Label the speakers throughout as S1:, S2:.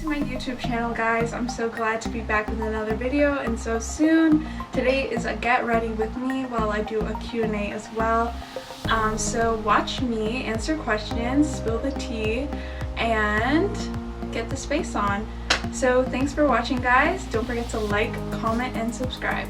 S1: to my YouTube channel, guys. I'm so glad to be back with another video and so soon. Today is a get ready with me while I do a Q&A as well. So watch me answer questions, spill the tea, and get the space on. So thanks for watching, guys. Don't forget to like, comment, and subscribe.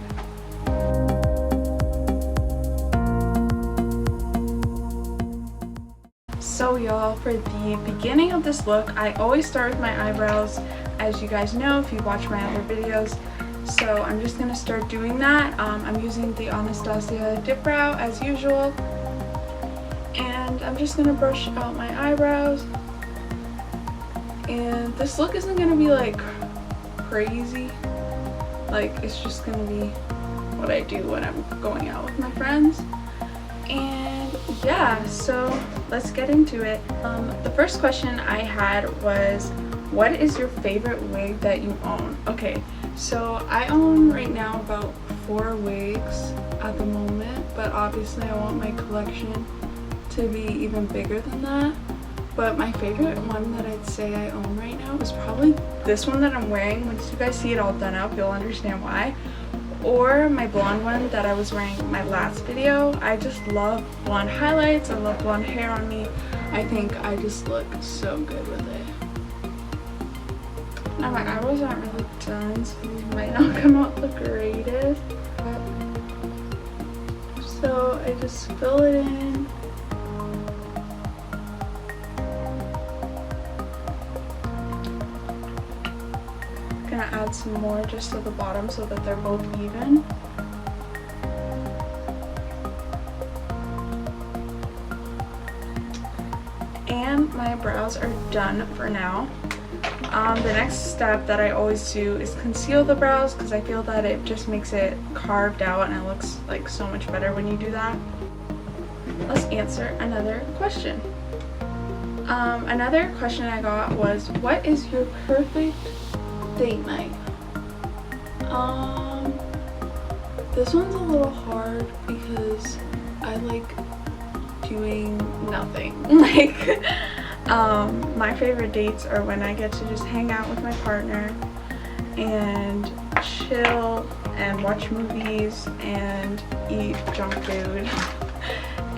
S1: So y'all, for the beginning of this look, I always start with my eyebrows, as you guys know if you watch my other videos. So I'm just going to start doing that. I'm using the Anastasia Dip Brow as usual. And I'm just going to brush out my eyebrows. And this look isn't going to be like crazy. Like, it's just going to be what I do when I'm going out with my friends. And yeah, so let's get into it. The first question I had was, what is your favorite wig that you own? Okay, so I own right now about 4 wigs at the moment, but obviously I want my collection to be even bigger than that. But my favorite one that I'd say I own right now is probably this one that I'm wearing. Once you guys see it all done up, you'll understand why. Or my blonde one that I was wearing in my last video. I just love blonde highlights. I love blonde hair on me. I think I just look so good with it. Now my eyebrows aren't really done, so these might not come out the greatest. So I just fill it in. Gonna add some more just to the bottom so that they're both even. And my brows are done for now. The next step that I always do is conceal the brows, because I feel that it just makes it carved out and it looks like so much better when you do that. Let's answer another question. Another question I got was, what is your perfect date night? This one's a little hard because I like doing nothing. Like, my favorite dates are when I get to just hang out with my partner and chill and watch movies and eat junk food.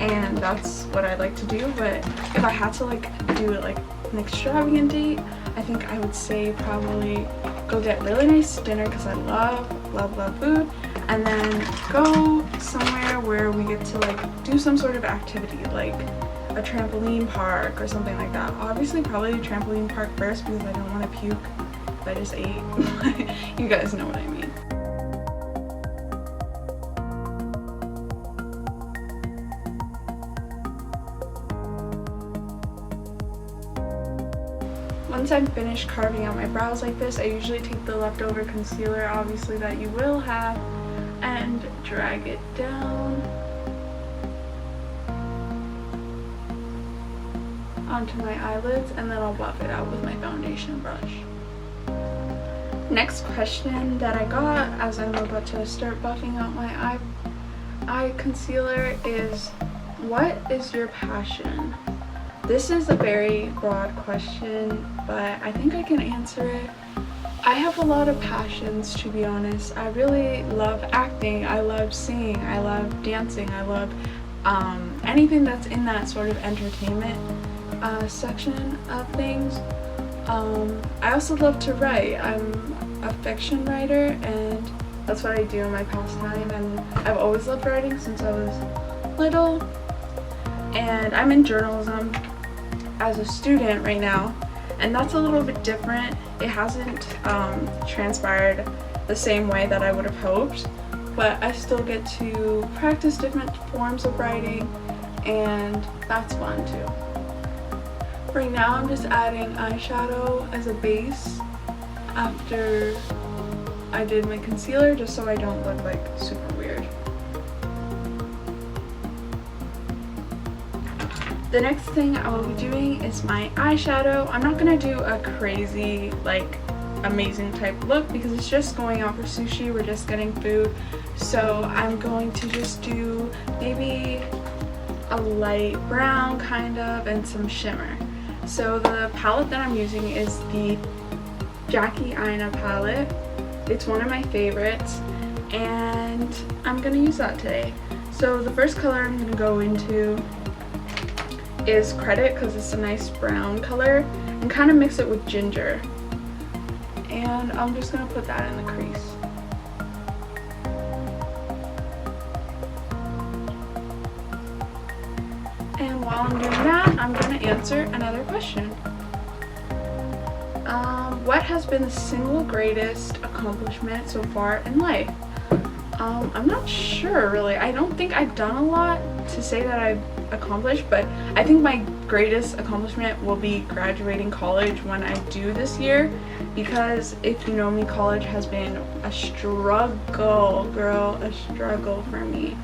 S1: And that's what I like to do. But if I had to like do it like an extravagant date, I think I would say probably go get really nice dinner, because I love food, and then go somewhere where we get to like do some sort of activity, like a trampoline park or something like that. Obviously probably a trampoline park first, because I don't want to puke if I just ate. You guys know what I mean. Once I'm finished carving out my brows like this, I usually take the leftover concealer, obviously, that you will have, and drag it down onto my eyelids, and then I'll buff it out with my foundation brush. Next question that I got as I'm about to start buffing out my eye concealer is, what is your passion? This is a very broad question, but I think I can answer it. I have a lot of passions, to be honest. I really love acting, I love singing, I love dancing, I love anything that's in that sort of entertainment section of things. I also love to write. I'm a fiction writer, and that's what I do in my pastime, and I've always loved writing since I was little. And I'm in journalism as a student right now, and that's a little bit different. It hasn't transpired the same way that I would have hoped, but I still get to practice different forms of writing, and that's fun too. Right now I'm just adding eyeshadow as a base after I did my concealer, just so I don't look like super weird. The next thing I will be doing is my eyeshadow. I'm not gonna do a crazy, like, amazing type look, because it's just going out for sushi. We're just getting food. So I'm going to just do maybe a light brown kind of and some shimmer. So the palette that I'm using is the Jackie Aina palette. It's one of my favorites, and I'm gonna use that today. So the first color I'm gonna go into is Credit, because it's a nice brown color, and kind of mix it with ginger. And I'm just gonna put that in the crease. And while I'm doing that, I'm gonna answer another question. What has been the single greatest accomplishment so far in life? I'm not sure really. I don't think I've done a lot to say that I've accomplished, but I think my greatest accomplishment will be graduating college when I do this year, because if you know me, college has been a struggle, girl, a struggle for me.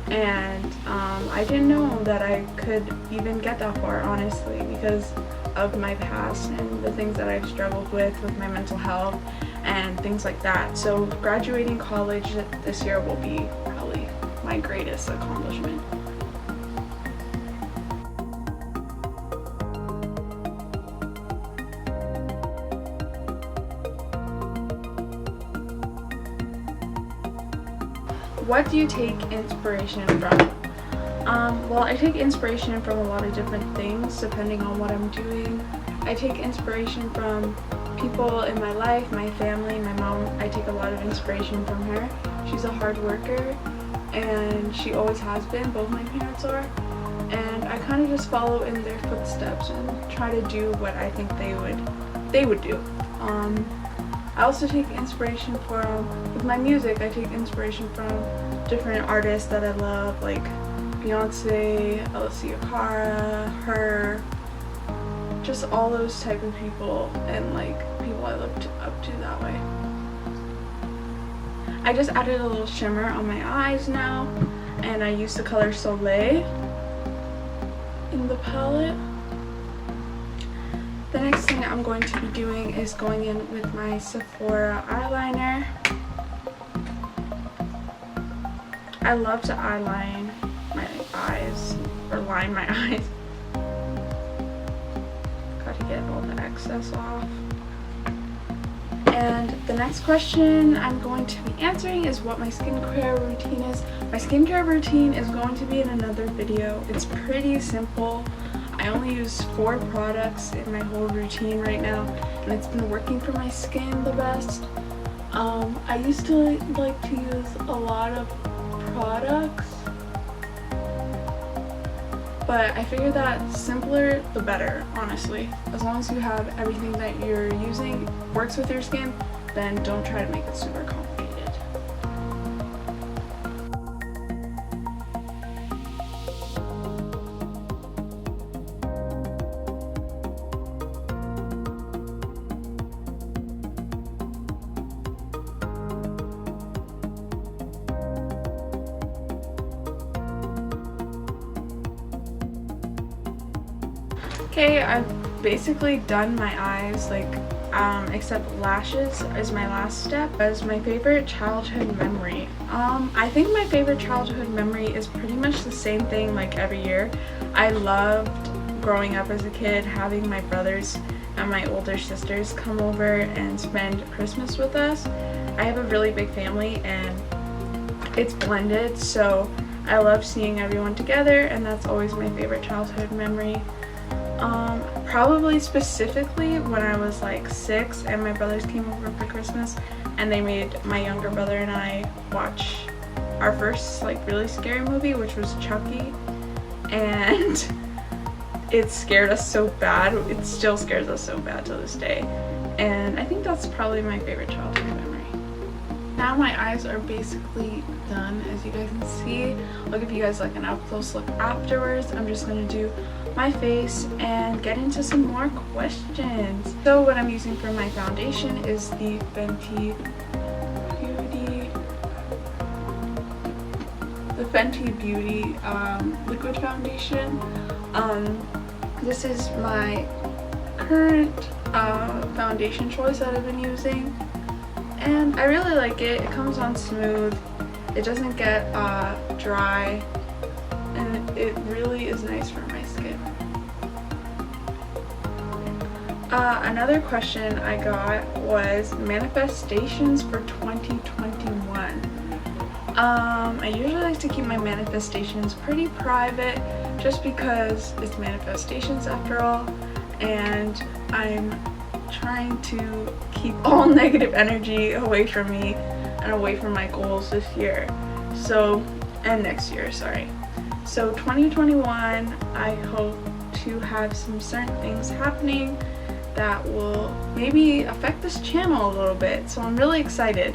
S1: And I didn't know that I could even get that far, honestly, because of my past and the things that I've struggled with my mental health and things like that. So graduating college this year will be probably my greatest accomplishment. What do you take inspiration from? Well, I take inspiration from a lot of different things depending on what I'm doing. I take inspiration from people in my life, my family, my mom. I take a lot of inspiration from her. She's a hard worker, and she always has been. Both my parents are. And I kind of just follow in their footsteps and try to do what I think they would do. I also take inspiration with my music. I take inspiration from different artists that I love, like Beyonce, Alessia Cara, her, just all those type of people, and like people I looked up to that way. I just added a little shimmer on my eyes now, and I used the color Soleil in the palette. The next thing I'm going to be doing is going in with my Sephora eyeliner. I love to eyeline my eyes, or line my eyes. Got to get all the excess off. And the next question I'm going to be answering is what my skincare routine is. My skincare routine is going to be in another video. It's pretty simple. I only use 4 products in my whole routine right now, and it's been working for my skin the best. I used to like to use a lot of products, but I figured that simpler the better, honestly. As long as you have everything that you're using works with your skin, then don't try to make it super complicated. Okay, I've basically done my eyes, except lashes is my last step. As my favorite childhood memory, I think my favorite childhood memory is pretty much the same thing like every year. I loved growing up as a kid, having my brothers and my older sisters come over and spend Christmas with us. I have a really big family and it's blended, so I love seeing everyone together, and that's always my favorite childhood memory. Probably specifically when I was like 6 and my brothers came over for Christmas, and they made my younger brother and I watch our first like really scary movie, which was Chucky, and it scared us so bad. It still scares us so bad to this day, and I think that's probably my favorite childhood memory. Now my eyes are basically done, as you guys can see. I'll give you guys like an up close look afterwards. I'm just gonna do my face and get into some more questions. So what I'm using for my foundation is the Fenty Beauty liquid foundation. This is my current foundation choice that I've been using, and I really like it. It comes on smooth, it doesn't get dry, and it really is nice for my skin. Another question I got was manifestations for 2021. I usually like to keep my manifestations pretty private just because it's manifestations after all, and I'm trying to keep all negative energy away from me and away from my goals this year. So, and next year, sorry. So 2021, I hope to have some certain things happening that will maybe affect this channel a little bit. So I'm really excited.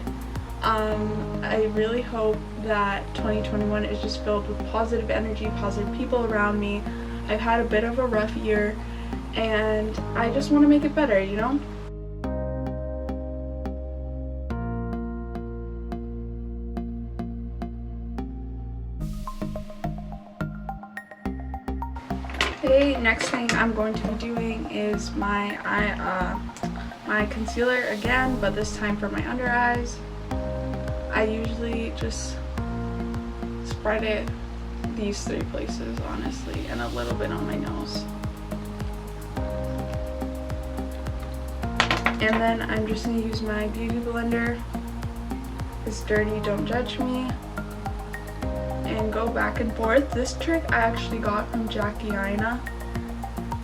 S1: I really hope that 2021 is just filled with positive energy, positive people around me. I've had a bit of a rough year and I just want to make it better, you know? Okay, next thing I'm going to be doing is my concealer again, but this time for my under eyes. I usually just spread it these three places, honestly, and a little bit on my nose. And then I'm just going to use my beauty blender. It's dirty, don't judge me. And go back and forth. This trick I actually got from Jackie Aina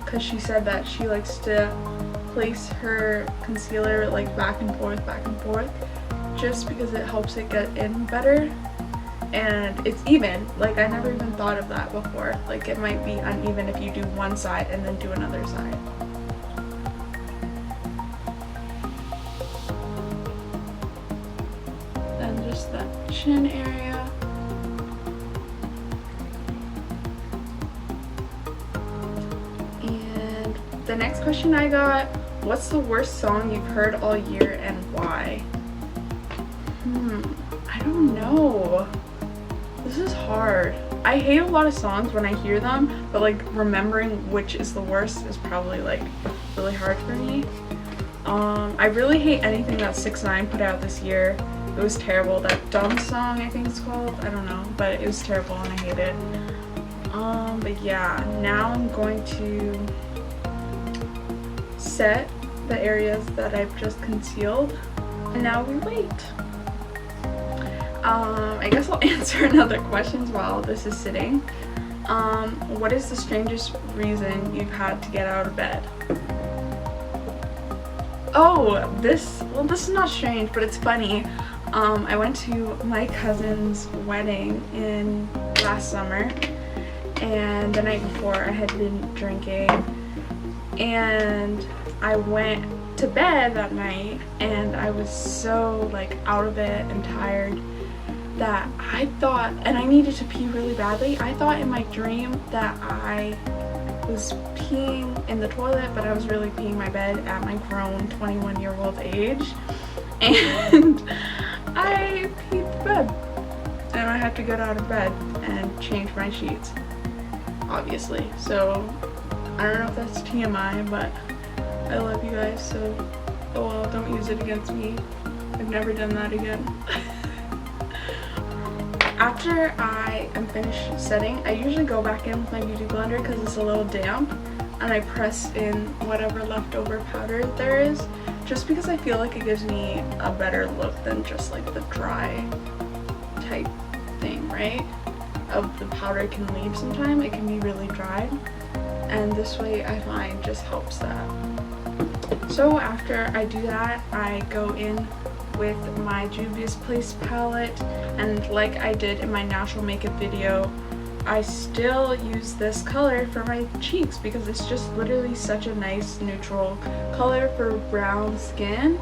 S1: because she said that she likes to place her concealer like back and forth just because it helps it get in better and it's even. Like, I never even thought of that before. Like, it might be uneven if you do one side and then do another side. Then just that chin area. And the next question I got, what's the worst song you've heard all year and why? I don't know. This is hard. I hate a lot of songs when I hear them, but like remembering which is the worst is probably like really hard for me. I really hate anything that 6ix9ine put out this year. It was terrible. That Dumb song, I think it's called. I don't know, but it was terrible and I hate it. But yeah, now I'm going to set the areas that I've just concealed, and now we wait. I guess I'll answer another questions while this is sitting. What is the strangest reason you've had to get out of bed? Oh, this is not strange, but it's funny. I went to my cousin's wedding in last summer, and the night before I had been drinking, and I went to bed that night and I was so like out of it and tired that I thought, and I needed to pee really badly, I thought in my dream that I was peeing in the toilet, but I was really peeing my bed at my grown 21-year-old age, and I peed the bed, and I had to get out of bed and change my sheets, obviously. So I don't know if that's TMI, but I love you guys, so oh well, don't use it against me. I've never done that again. After I am finished setting, I usually go back in with my beauty blender because it's a little damp, and I press in whatever leftover powder there is, just because I feel like it gives me a better look than just like the dry type thing, right? Of the powder can leave sometime, it can be really dry, and this way I find just helps that. So after I do that, I go in with my Juvia's Place palette, and like I did in my natural makeup video, I still use this color for my cheeks because it's just literally such a nice neutral color for brown skin,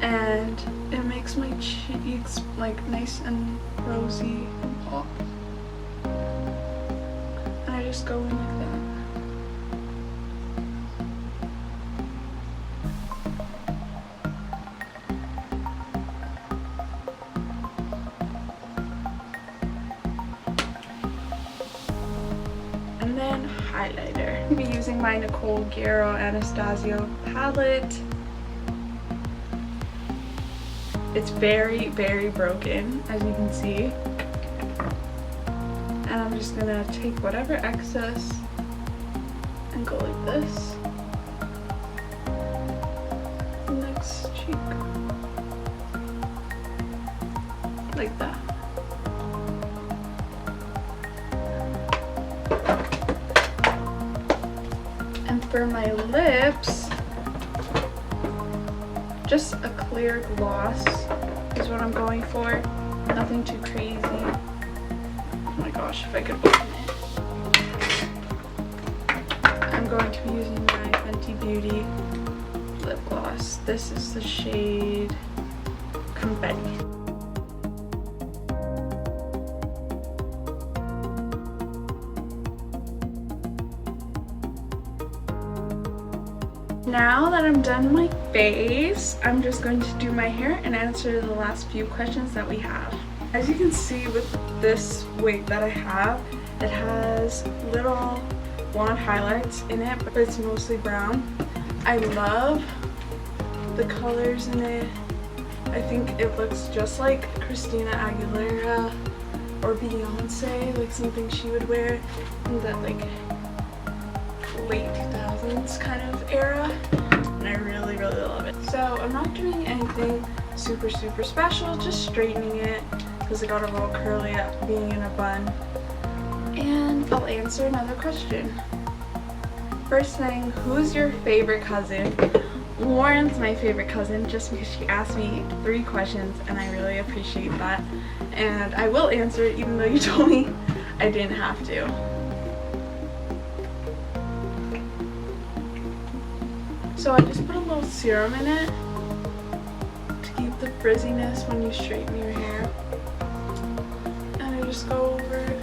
S1: and it makes my cheeks like nice and rosy and pop. And I just go in like that. And then highlighter. I'll be using my Nicole Guerrero Anastasio palette. It's very, very broken, as you can see. And I'm just gonna take whatever excess and go like this. cheek. Like that. And for my lips, just a clear gloss is what I'm going for. Nothing too crazy. Oh my gosh, if I could open it. I'm going to be using my Fenty Beauty lip gloss. This is the shade Confetti. Now that I'm done my face, I'm just going to do my hair and answer the last few questions that we have. As you can see with this wig that I have, it has little blonde highlights in it, but it's mostly brown. I love the colors in it. I think it looks just like Christina Aguilera or Beyonce, like something she would wear in that like late 2000s kind of era, and I really love it. So I'm not doing anything super special, just straightening it because it got a little curly at being in a bun. And I'll answer another question. First thing, who's your favorite cousin? Lauren's my favorite cousin just because she asked me 3 questions and I really appreciate that. And I will answer it even though you told me I didn't have to. So I just put a little serum in it to keep the frizziness when you straighten your hair. And I just go over it.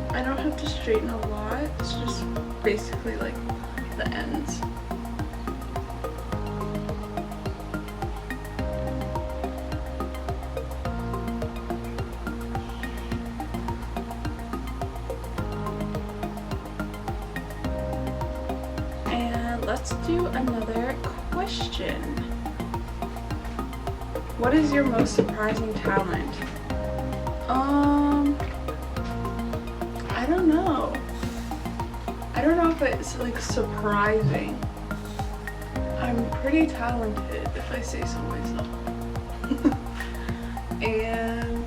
S1: I don't have to straighten a lot, it's just basically like the ends. And let's do another question. What is your most surprising talent? I don't know. I don't know if it's like surprising. I'm pretty talented if I say so myself. And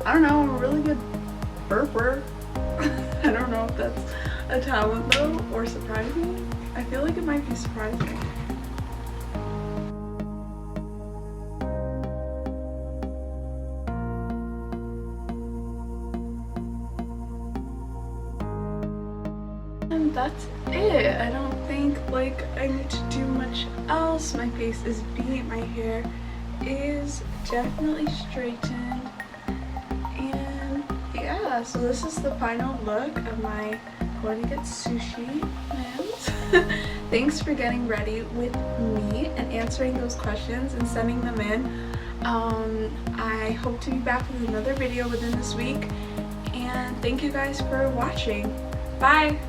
S1: I don't know, I'm a really good burper. I don't know if that's a talent though or surprising. I feel like it might be surprising. And that's it. I don't think like I need to do much else. My face is beat, my hair is definitely straightened, and yeah, so this is the final look of my going to get sushi nails. Thanks for getting ready with me and answering those questions and sending them in. I hope to be back with another video within this week, and thank you guys for watching. Bye!